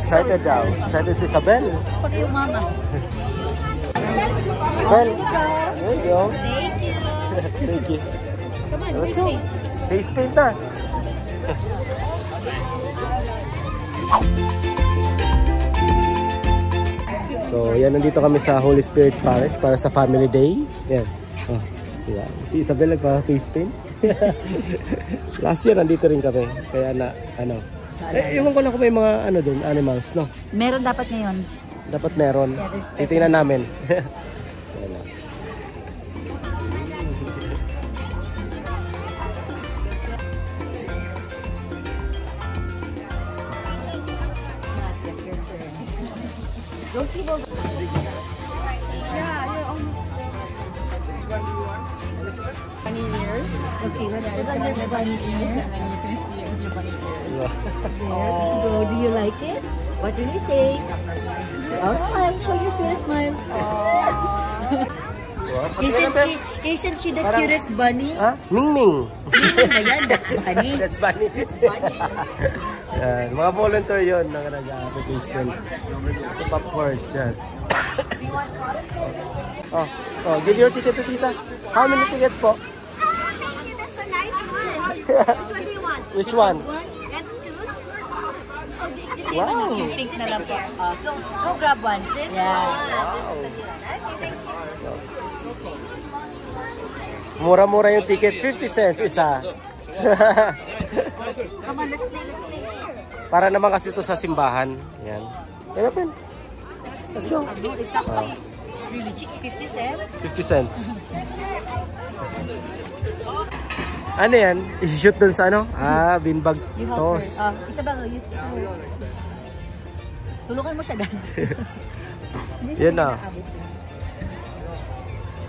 Excited daw. Excited si Isabel. Pati yung mama. Well, there you go. Thank you. Thank you. Come on, Let's go. Face paint na. So, yan, nandito kami sa Holy Spirit Parish para sa Family Day. Yan. Oh, diba? Si Isabel nagpa-face paint. Last year, nandito rin kami. Kaya na, ano. Ewan ko lang kung may mga, ano dun, animals, no? Meron dapat ngayon. Dapat meron. Titingnan namin. Don't keep over. Yeah, you're on. Which one do you want? Bunny ears. Okay, let's put on your bunny ears. And then you can see it with your bunny ears. Yeah. There you go. Do you like it? What do you say? Oh, smile. Show your sweetest smile. Isn't she the cutest bunny? Ha? Ming-Ming. Ming-Ming ba yan? That's bunny. That's bunny. Yan, mga volunteer yun na nag-face paint. Of course, yan. Oh, give your ticket to tita. How many tickets po? Thank you, that's a nice one. Which one do you want? Which one? And choose? Oh, this Wow. Yung pink na lang po. Go grab one. This Yeah. one. Okay, thank you. Mura-mura yung ticket, 50 cents isa. Come on, let's play. Para naman kasi ito sa simbahan. Yan. Kaya pen. Let's go. It's actually really cheap. 50 cents. 50 cents. Ano yan? I-shoot dun sa ano? Beanbag You help toss. her. Isabel, you tulungan mo siya dan. Yan na.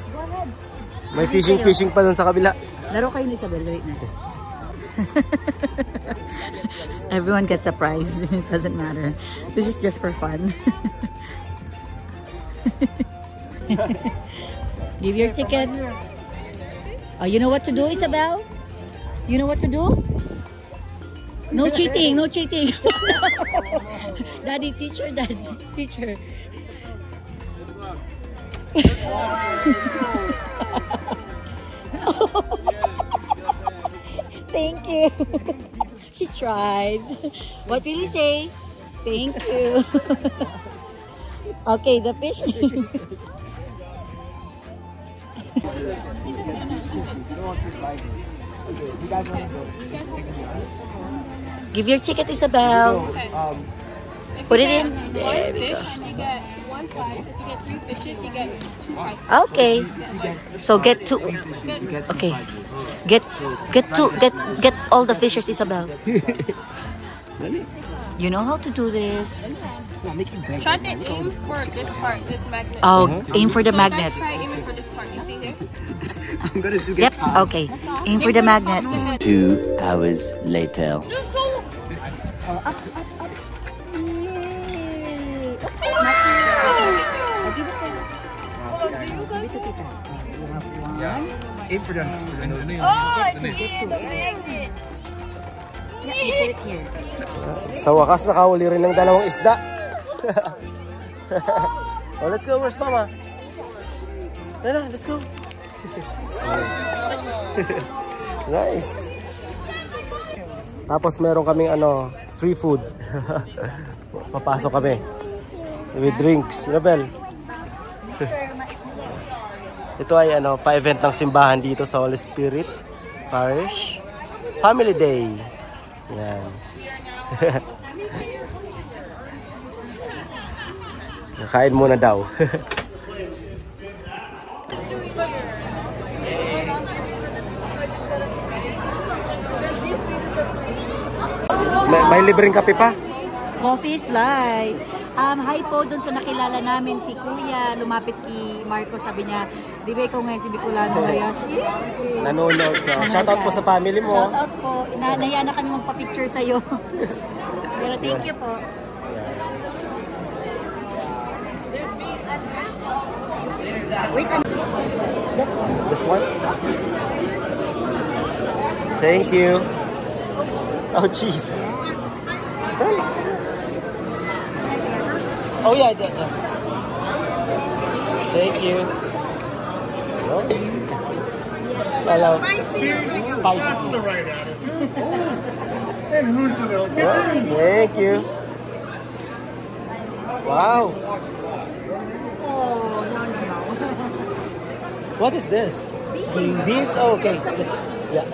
Go ahead. May fishing pa dun sa kabila. Laro kayo ni Isabel. Wait na. Everyone gets a prize. It doesn't matter. This is just for fun. Give your ticket. Oh, you know what to do, Isabel? You know what to do? No cheating, no cheating. Daddy, teacher, daddy, teacher. Thank you. She tried. What will you say? Thank you. Okay, the fish. Give your ticket, Isabel. Put it in. There we go. You get one prize. If you get 3 fishes, you get 2 prizes. Okay. So get two. Okay. Get all the fishes, Isabel. You know how to do this. Try to aim for this part, this magnet. Oh, aim for the magnet. Let's try aiming for this part. You see here? I'm gonna do Yep. Okay. Aim for the magnet. 2 hours later. Aim for the nose. Oh, I see the magnet. Put it here. Sa wakas, nakahuli rin ng 2 isda. Oh, let's go. Where's Mama? Tara, let's go. Nice. Tapos meron kaming free food. Papasok kami. With drinks. Isabel. Ito ay pa-event ng simbahan dito sa Holy Spirit Parish. Family Day. Yan. Kain muna daw. may libreng kape pa? Coffee is life. Hi po dun sa nakilala namin si Kuya, lumapit kay Marco, sabi niya, di ba ikaw ngayon si Bicolano Layas? Nanonood. So, shoutout po sa family mo. Shoutout po. Nahiya na kami magpa-picture sa'yo. Pero thank you po. Wait, Just one? Thank you. Oh, jeez. Oh yeah, thank you. Hello. Spicy. That's the right attitude. And who's the little guy? Thank you. Wow. Oh, no. What is this? Beans? Oh, okay. Just, yeah.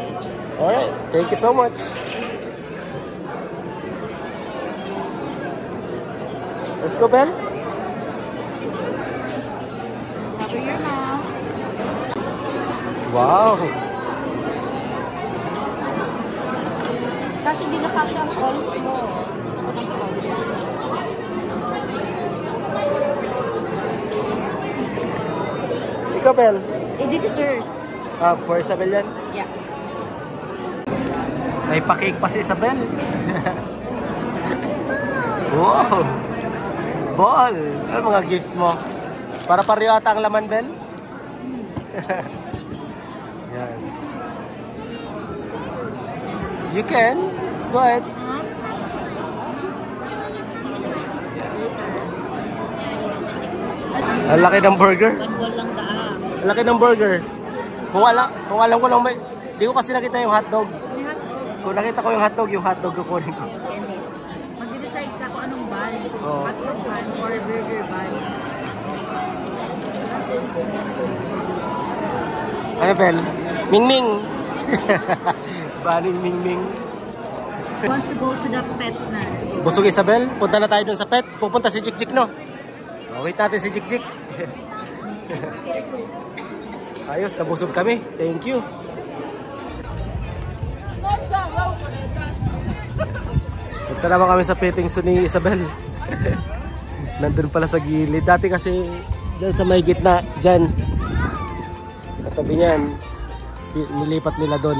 All right. Thank you so much. Let's go, Ben. Cover your mouth. Wow. Kasi hindi na kasi ang calls mo. Ikaw, Ben. This is yours. For Isabel yan? Yeah. May pa-cake pa si Isabel. Wow. Ball. Ano mga gift mo? Para pareho ata ang laman, Ben? Yan. You can. Go ahead. Ang laki ng burger. Walang daan. Ang laki ng burger. Kung alam ko lang may... Di ko kasi nakita yung hotdog. Kung nakita ko yung hotdog kukunin ko. Hindi. Mag-decide ka kung anong ban. Oo. Hotdog ban or burger ban. Ano, Bel? Ming-ming. Baning Ming-ming. Wants to go to the pet na. Busog Isabel, punta na tayo dun sa pet. Pupunta si Jik-Jik, no? Wait natin si Jik-Jik. Ayos, nabusog kami. Thank you. Punta naman kami sa petting zoo ni Isabel. Nandun pala sa gilid. Dati kasi dyan sa may gitna, dyan. Katabi niyan, nilipat nila doon.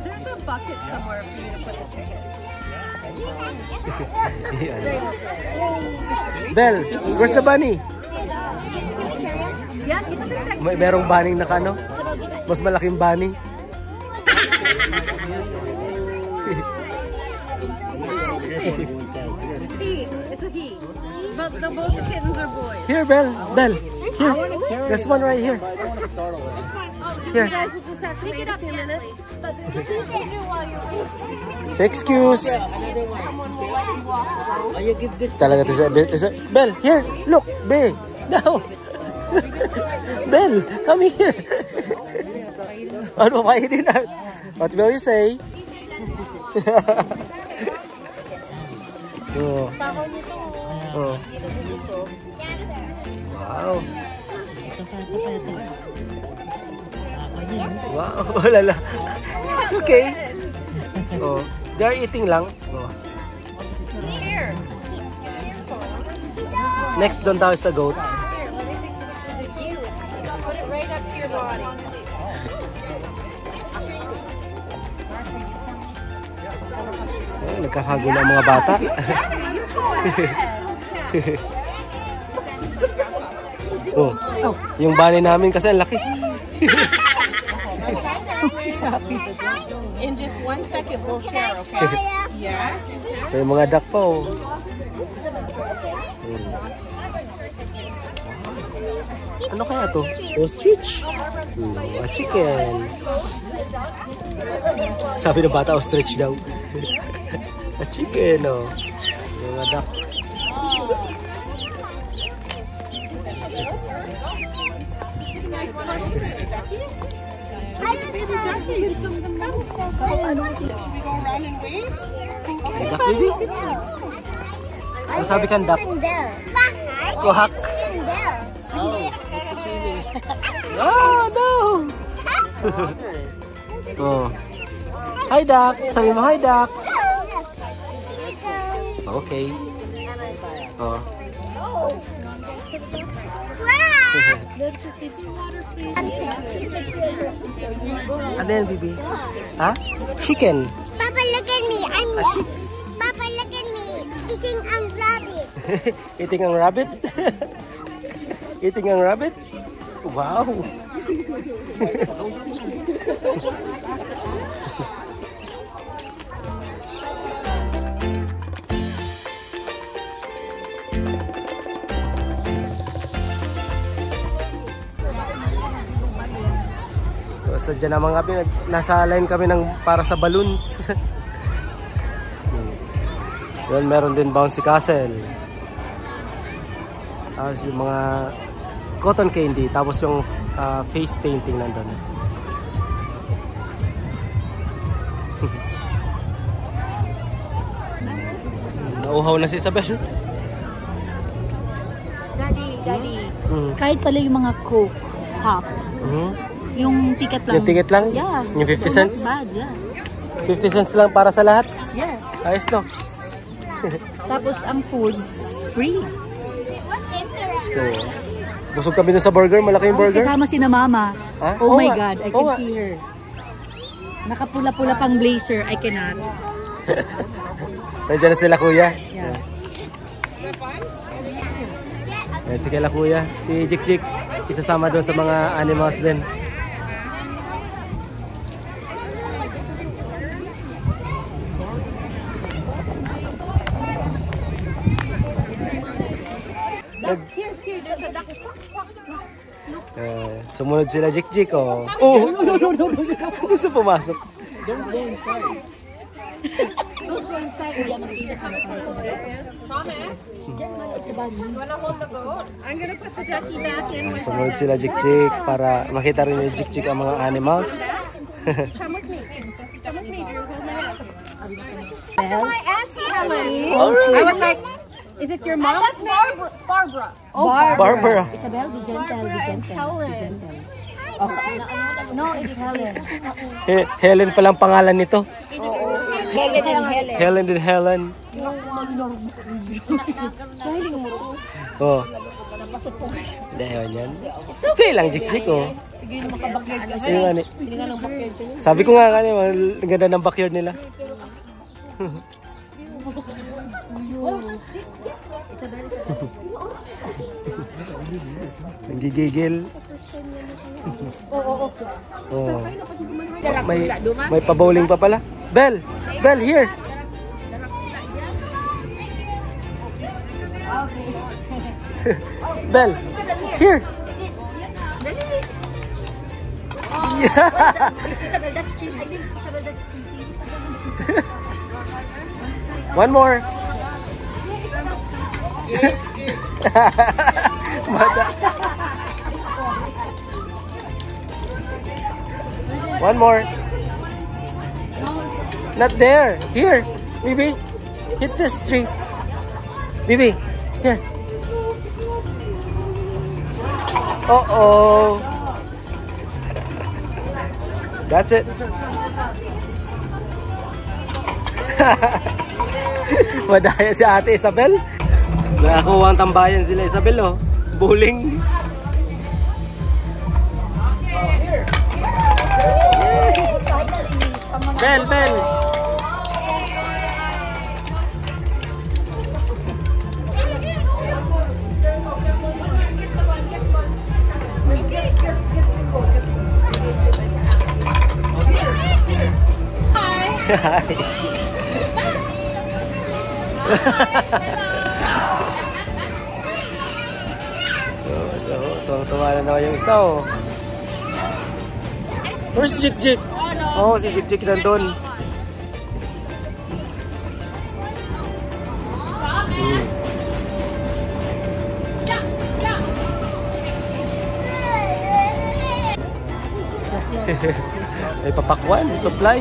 There's a bucket somewhere for you to put the chickens. Bel, where's the bunny? Yeah, Merong bunny na kano? Mas malaking bunny. It's a he. But both the kittens are boys. Here, Bel. Here. There's one right here. Here. You guys will just have to wait a few minutes. Say excuse. Talaga to Bel, here. Look, Be. No. Bel, come here. Ano pa hindi na? What will you say? Oh. Oh. Wow. Wow, lala. It's okay. Oh, they're eating lang. Oh. Next, doon tayo sa goat. Here, let me take some pictures of you. Put it right up to your body. Ay, nagkakagulo ang mga bata. Oh, yung bunny namin kasi ang laki. She's happy. In just 1 second, we'll share, okay? Yes. May mga duck pa oh. Ano kaya to? Ostrich? A chicken. Sabi ng bata, ostrich daw. A chicken, oh. Mga duck. Duck baby? Ano sabi kang duck? Kuhak. Oh, no! Oh. Hi, duck! Sabi mo, hi, duck! Okay. Oh. Ano yan, baby? Ha? Chicken. Papa, look at me. A chicks. Papa, look at me. Eating a rabbit. Eating ang rabbit? Eating ang rabbit? Wow! Sadya naman kami, nasa line kami para sa balloons. Yun, meron din bouncy castle. Tapos yung mga cotton candy, tapos yung face painting nandun. Nauhaw na si Isabel. Daddy. Kahit pala yung mga Coke, Pop. Yung ticket lang. Yung ticket lang? Yeah. Yung 50 cents? Not bad, yeah. 50 cents lang para sa lahat? Yeah. Ayos no? Tapos ang food, free. So, busog kami dun sa burger, malaki yung burger. Kasama si na mama. Ha? Oh Oo my nga. God, I Oo can nga. see her. Nakapula-pula pang blazer, I cannot. Nandiyan na sila kuya. Yeah. Ayan si kila kuya. Si Jik Jik. Isasama doon sa mga animals din. Sumunod sila Jik Jik oh. Oh! No. Gusto pumasok. Don't go inside. Promise? You wanna hold the goat? I'm gonna put the ducky back in. Sumunod sila Jik Jik para makita rin ni Jik Jik ang mga animals. Come with me. Come with me, Drew. Hold my hand. Well, My auntie Ellen. Oh, I was like, is it your mom? That's Barbara. Barbara. Isabel, be gentle, be gentle. Be gentle. Oh, no, it's Helen. Helen palang pangalan nito. Helen and Helen. Helen din Helen. Oh. Dahil yan. Okay lang Jik Jik oh. Yung ano, sabi ko nga kanina, ang ganda ng backyard nila. Nanggigigil. Oh. May pa-bowling pa pala. Bell! Bell, here! Bell, here! Isabel, that's cheating. I think Isabel, that's cheating. One more. One more. Not there. Here, Bibi. Hit this tree. Bibi, here. Uh-oh. That's it. Madaya si Ate Isabel. Nakakuha ang tambayan sila Isabel oh. Bowling. Bell, bell. Tuwa na naman yung isa oh. Where's Jik Jik? Oh, si Jik Jik nandun. May papakwan, supply.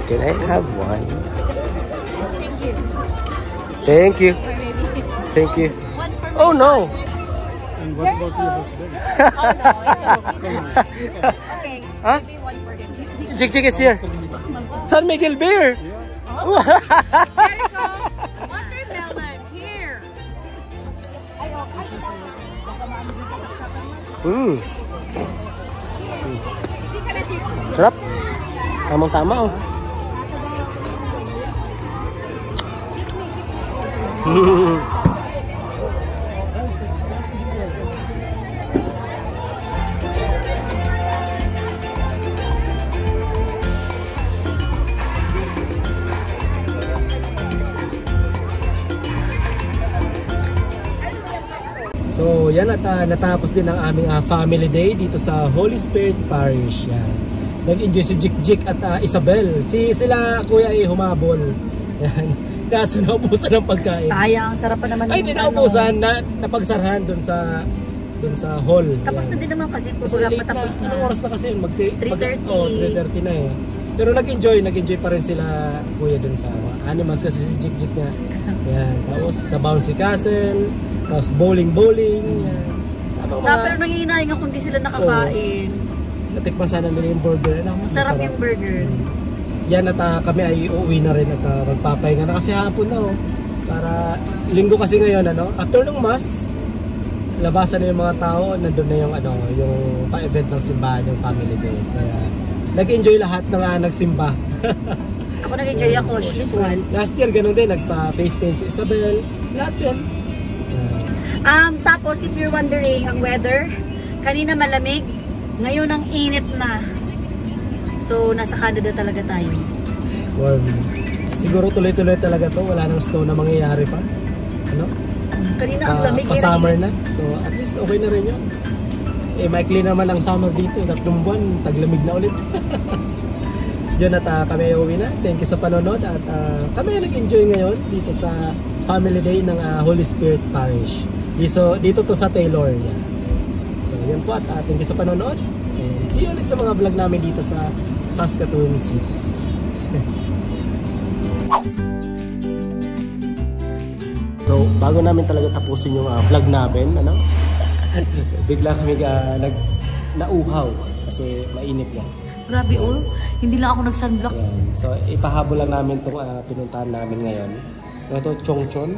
Can I have one? Thank you. Thank you. Oh no. And what about your husband? Okay, Huh? maybe one person. Jik Jik is here. San Miguel Beer. There you go. Watermelon. Here. Sarap. Tamang-tama oh. So yan at natapos din ang aming family day dito sa Holy Spirit Parish. Yan. Nag-enjoy si Jik at Isabel. Sila kuya ay humabol. Yan. Kaso naubusan ng pagkain. Sayang, sarap pa naman. Ay, hindi naubusan. Napagsarahan dun sa hall. Tapos na din naman kasi kung wala pa tapos na. Anong oras na kasi yun? 3:30. 3:30 na eh. Pero nag-enjoy pa rin sila kuya dun sa animals kasi si Jik nga. Yan. Tapos sa bouncy castle. Tapos bowling. Yan. Pero nanginayang kung di sila nakakain. Natikman sana nila yung burger. Masarap yung burger. Yan at kami ay uuwi na rin at magpapahinga na kasi hapon na para linggo kasi ngayon after nung mass labasan na yung mga tao, nandun na yung yung pa-event ng simbahan, yung family day. Kaya nag-enjoy lahat ng nagsimba. Ako nag-enjoy ako, usual. Last year ganun din, nagpa-face paint si Isabel. Lahat din. Tapos if you're wondering ang weather, kanina malamig, ngayon ang init na. So nasa Canada talaga tayo. Warm. Siguro tuloy-tuloy talaga to, wala nang snow na mangyayari pa. Kanina ang lamig. Pa-summer na. So at least okay na rin yun. Maikli naman ang summer dito. 3 buwan, taglamig na ulit. Yun at kami ay uwi na. Thank you sa panonood. At kami ay nag-enjoy ngayon dito sa Family Day ng Holy Spirit Parish. Dito to sa Taylor. So yun po at thank you sa panonood. And see you ulit sa mga vlog namin dito sa Saskatoon City. So, bago namin talaga tapusin yung vlog namin, bigla kami nauhaw kasi mainit yan. Grabe hindi lang ako nag-sunblock. So, ipahabol lang namin itong pinuntahan namin ngayon. Ito, chongchon.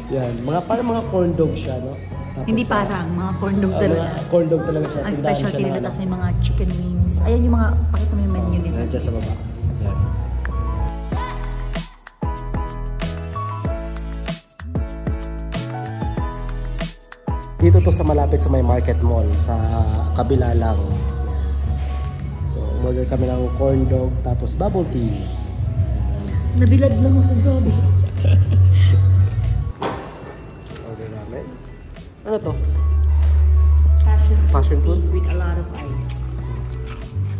Yan, parang mga corn dog siya, no? Tapos, Hindi parang, mga corn dog talaga. Corn dog talaga siya. Ang specialty nila, tapos may mga chicken wings. Ayan yung mga, pakita mo yung menu nila. Nandiyan sa baba. Yan. Dito to sa malapit sa may market mall, sa kabila lang. So, order kami ng corn dog, tapos bubble tea. Nabilad lang ako, grabe. Order namin. Ano to? Passion fruit? with a lot of ice.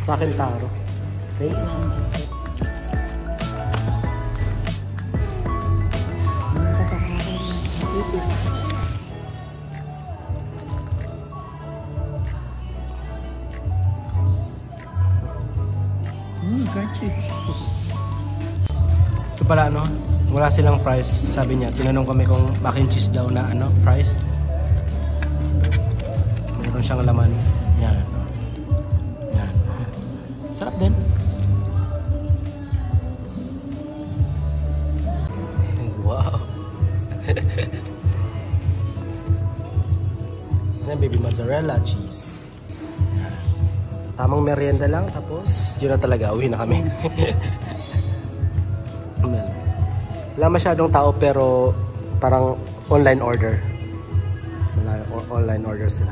Sa akin taro. Thank you. Crunchy. Ito pala wala silang fries. Sabi niya, tinanong kami kung mac and cheese daw na fries. Meron siyang laman. Yan. Yan. Sarap din. Wow. Yan, baby mozzarella cheese. Yan. Tamang merienda lang, tapos yun na talaga, uwi na kami. Wala masyadong tao pero parang online order. Online order sila.